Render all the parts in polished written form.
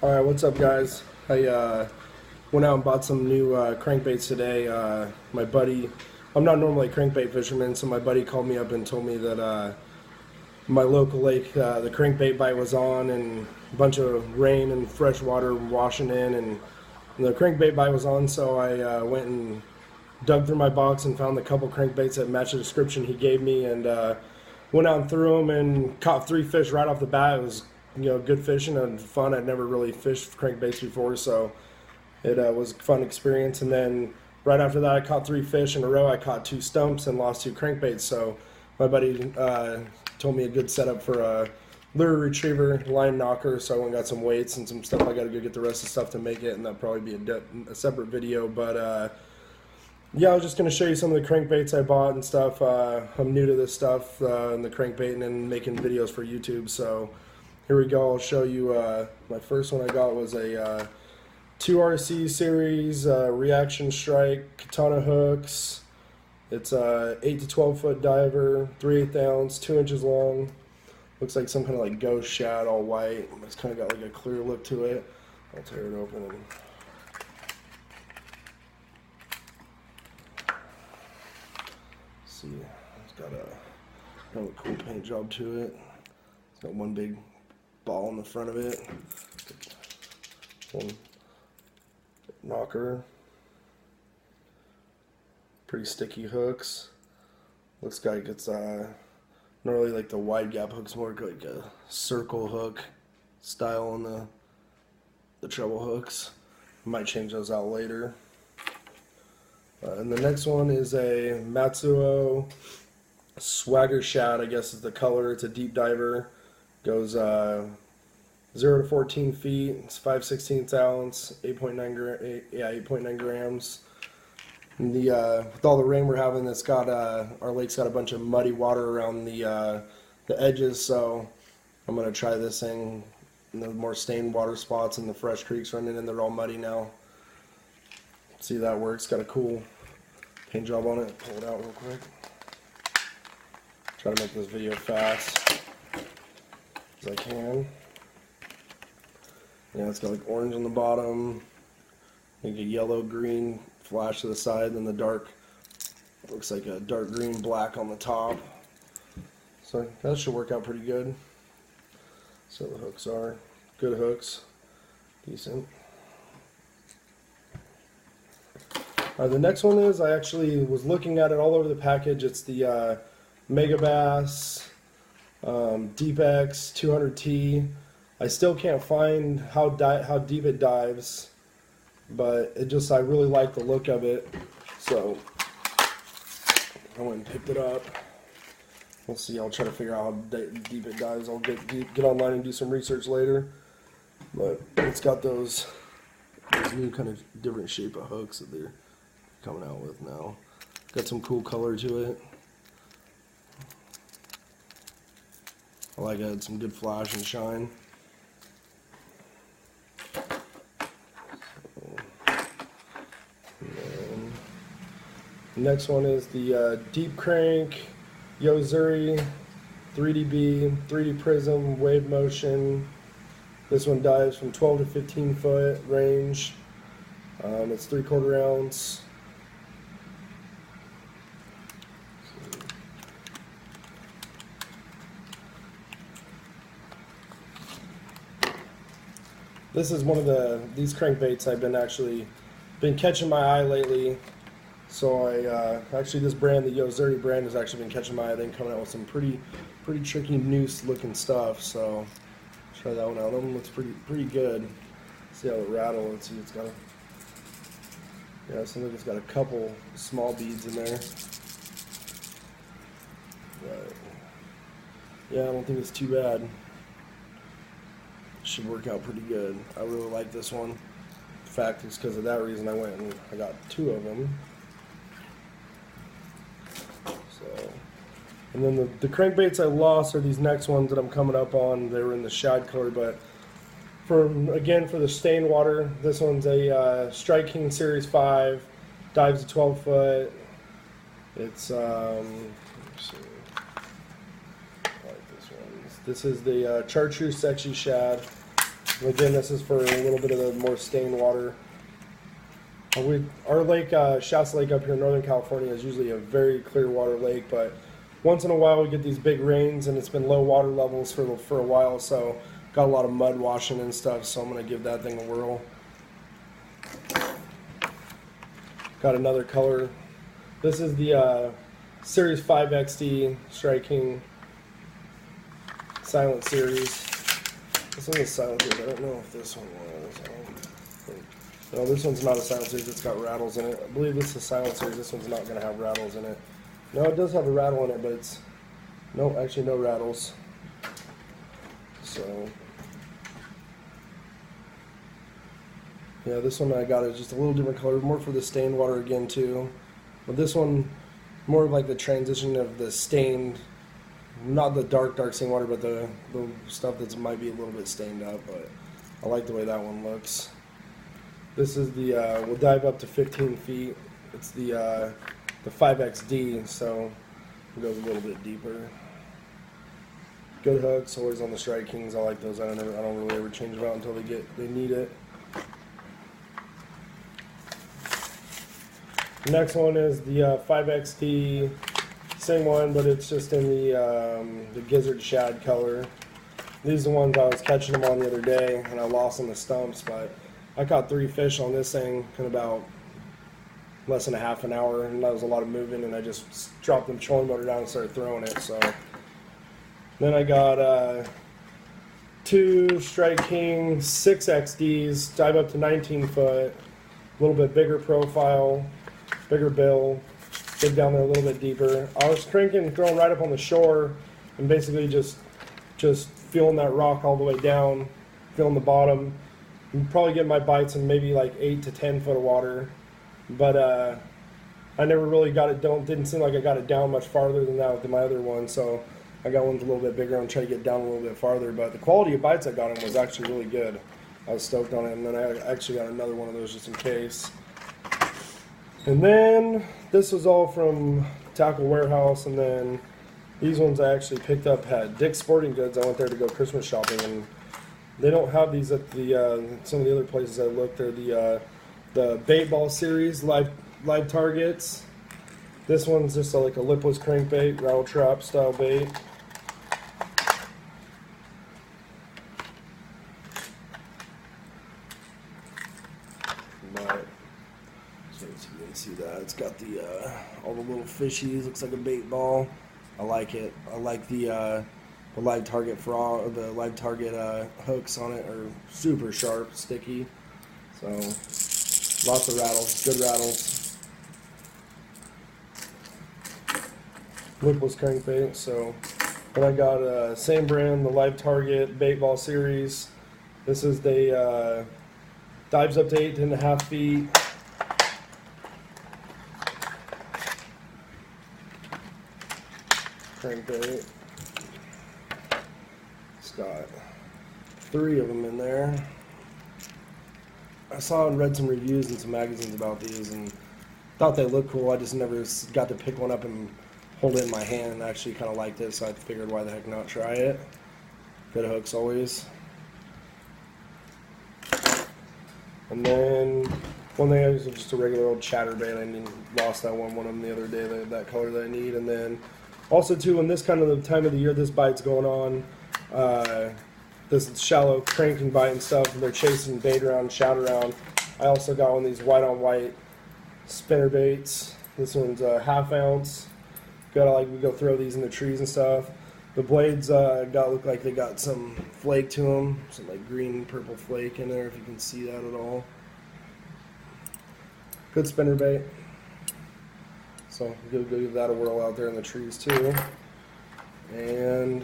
All right, what's up, guys? I went out and bought some new crankbaits today. My buddy, I'm not normally a crankbait fisherman, so my buddy called me up and told me that my local lake, the crankbait bite was on, and a bunch of rain and fresh water washing in, and the crankbait bite was on. So I went and dug through my box and found a couple crankbaits that matched the description he gave me, and went out and threw them and caught 3 fish right off the bat. It was good fishing and fun. I'd never really fished crankbaits before, so it was a fun experience. And then right after that, I caught 3 fish in a row. I caught 2 stumps and lost 2 crankbaits. So my buddy told me a good setup for a lure retriever, line knocker. So I went and got some weights and some stuff. I got to go get the rest of the stuff to make it, and that'll probably be a separate video. But yeah, I was just going to show you some of the crankbaits I bought and stuff. I'm new to this stuff and the crankbait and making videos for YouTube. So here we go. I'll show you. My first one I got was a 2RC series Reaction Strike Katana hooks. It's a 8 to 12 foot diver, 3/8 ounce, 2 inches long. Looks like some kind of like ghost shad, all white. It's kind of got like a clear look to it. I'll tear it open and see. It's got a cool paint job to it. It's got one big ball in the front of it. One knocker. Pretty sticky hooks. Looks like it's not really like the wide gap hooks, more like a circle hook style on the treble hooks. Might change those out later. And the next one is a Matsuo Swagger Shad, I guess is the color. It's a deep diver. Goes 0 to 14 feet. It's 5/16 ounce, 8.9 grams. And with all the rain we're having, it's got our lake's got a bunch of muddy water around the edges. So I'm gonna try this thing in the more stained water spots and the fresh creeks running in. They're all muddy now. See if that works. Got a cool paint job on it. Pull it out real quick. Try to make this video fast as I can. Yeah, it's got like orange on the bottom, like a yellow green flash to the side, then the dark, looks like a dark green black on the top. So that should work out pretty good. So the hooks are good hooks, decent. The next one is, I actually was looking at it all over the package. It's the Megabass Deep X 200T. I still can't find how deep it dives, but I really like the look of it, so I went and picked it up. We'll see. I'll try to figure out how deep it dives. I'll get online and do some research later. But it's got those new kind of different shape of hooks that they're coming out with now. Got some cool color to it. I like it. Some good flash and shine. The next one is the Deep Crank Yo-Zuri 3DB 3D Prism Wave Motion. This one dives from 12 to 15 foot range. It's 3/4 ounce. This is one of these crankbaits I've been catching my eye lately. So actually this brand, the Yo-Zuri brand, has actually been catching my eye. They've been coming out with some pretty tricky noose looking stuff. So try that one out. That one looks pretty good. See how it rattles. Let's see, it's got it seems like it's got a couple small beads in there. But yeah, I don't think it's too bad. Should work out pretty good. I really like this one. In fact, it's because of that reason I went and I got 2 of them. So, and then the crankbaits I lost are these next ones that I'm coming up on. They were in the shad color, but for the stained water, this one's a Strike King Series 5, dives to 12 foot. It's let's see. I like this one. This is the Chartreuse Sexy Shad. Again, this is for a little bit of the more stained water. Our lake, Shasta Lake up here in Northern California, is usually a very clear water lake, but once in a while we get these big rains and it's been low water levels for a while, so got a lot of mud washing and stuff, so I'm going to give that thing a whirl. Got another color. This is the Series 5 XD Strike King Silent Series. This one is Silent Series. I don't know if this one was. No, this one's not a Silent Series. It's got rattles in it. I believe this is a Silent Series. This one's not going to have rattles in it. No, it does have a rattle in it, but it's actually no rattles. So yeah, this one I got is just a little different color, more for the stained water again too. But this one, more of like the transition of the stained, not the dark stained water, but the stuff that might be a little bit stained up. But I like the way that one looks. This is the we'll dive up to 15 feet. It's the 5XD, so it goes a little bit deeper. Good hooks, always on the Strike Kings. I like those. I don't really ever change them out until they need it. The next one is the 5XD, same one, but it's just in the gizzard shad color. These are the ones I was catching them on the other day, and I lost on the stumps, but I caught 3 fish on this thing in about less than a half an hour, and that was a lot of moving, and I just dropped the trolling motor down and started throwing it. So then I got 2 Strike King 6XDs, dive up to 19 foot, a little bit bigger profile, bigger bill, dig down there a little bit deeper. I was cranking, throwing right up on the shore, and basically just feeling that rock all the way down, feeling the bottom. You probably get my bites in maybe like 8 to 10 foot of water, but I never really got it down. Didn't seem like I got it down much farther than that with my other one, so I got ones a little bit bigger and try to get down a little bit farther. But the quality of bites I got on was actually really good. I was stoked on it, and then I actually got another one of those just in case. And then this was all from Tackle Warehouse, and then these ones I actually picked up at Dick's Sporting Goods. I went there to go Christmas shopping, and they don't have these at the some of the other places I looked. They're the bait ball series live targets. This one's just like a lipless crankbait, rattle trap style bait. But so you can see that it's got the all the little fishies. Looks like a bait ball. I like it. I like the live target frog, or the live target hooks on it are super sharp, sticky. So lots of rattles, good rattles. Lipless crankbait. So then I got same brand, the live target bait ball series. This is the dives up to 8.5 feet. Crankbait. It's got 3 of them in there. I saw and read some reviews and some magazines about these and thought they looked cool. I just never got to pick one up and hold it in my hand and actually kind of liked it, so I figured why the heck not try it. Good hooks always. And then one thing I use is just a regular old chatterbait. I lost that one of them the other day, that color that I need. And then also too, in this kind of the time of the year this bite's going on, this shallow crank and bite and stuff, and they're chasing bait around, shout around. I also got one of these white on white spinner baits. This one's a 1/2 ounce. We go throw these in the trees and stuff. The blades look like they got some flake to them, some like green purple flake in there, if you can see that at all. Good spinner bait. So go give that a whirl out there in the trees too. And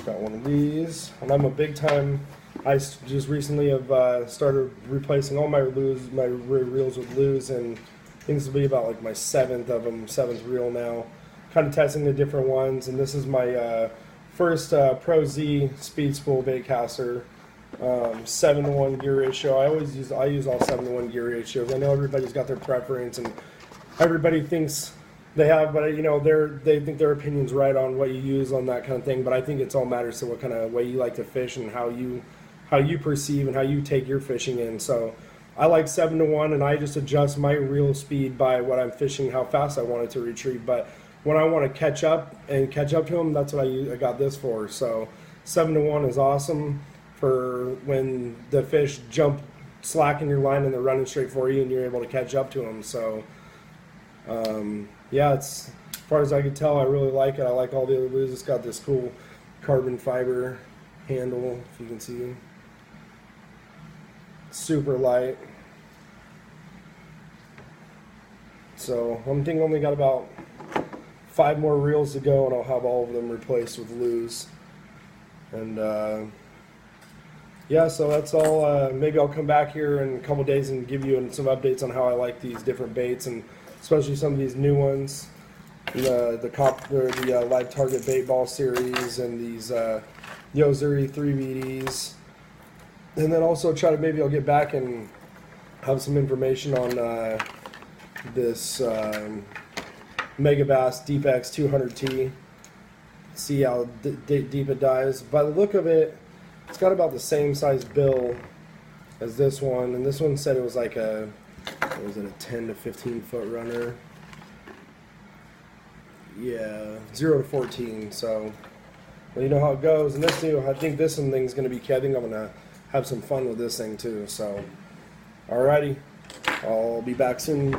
got one of these, and I'm a big time. I just recently have started replacing all my reels with Lew's, and I think this will be about like my 7th reel now. Kind of testing the different ones, and this is my first Pro Z speed spool bait caster. 7-to-1 gear ratio. I use all 7-to-1 gear ratios. I know everybody's got their preference, and everybody thinks They have, but you know, they think their opinion's right on what you use on that kind of thing. But I think it's all matters to what kind of way you like to fish and how you perceive and how you take your fishing in. So I like 7-to-1, and I just adjust my reel speed by what I'm fishing, how fast I want it to retrieve. But when I want to catch up to them, that's what I got this for. So 7-to-1 is awesome for when the fish jump slack in your line and they're running straight for you and you're able to catch up to them. So yeah, it's, as far as I could tell, I really like it. I like all the other lures. It's got this cool carbon fiber handle, if you can see. Super light. So I'm thinking only got about 5 more reels to go, and I'll have all of them replaced with Lew's. And yeah, so that's all. Maybe I'll come back here in a couple days and give you some updates on how I like these different baits, and especially some of these new ones, the Live Target Bait Ball series, and these Yo-Zuri 3BDs. And then also try to, maybe I'll get back and have some information on this Megabass Deep X 200T. See how deep it dives. By the look of it, it's got about the same size bill as this one, and this one said it was like a, what was it, a 10 to 15 foot runner. Yeah, 0 to 14. So, well, you know how it goes. And this new, I think this one thing's going to be, I think I'm going to have some fun with this thing too. So, alrighty, I'll be back soon.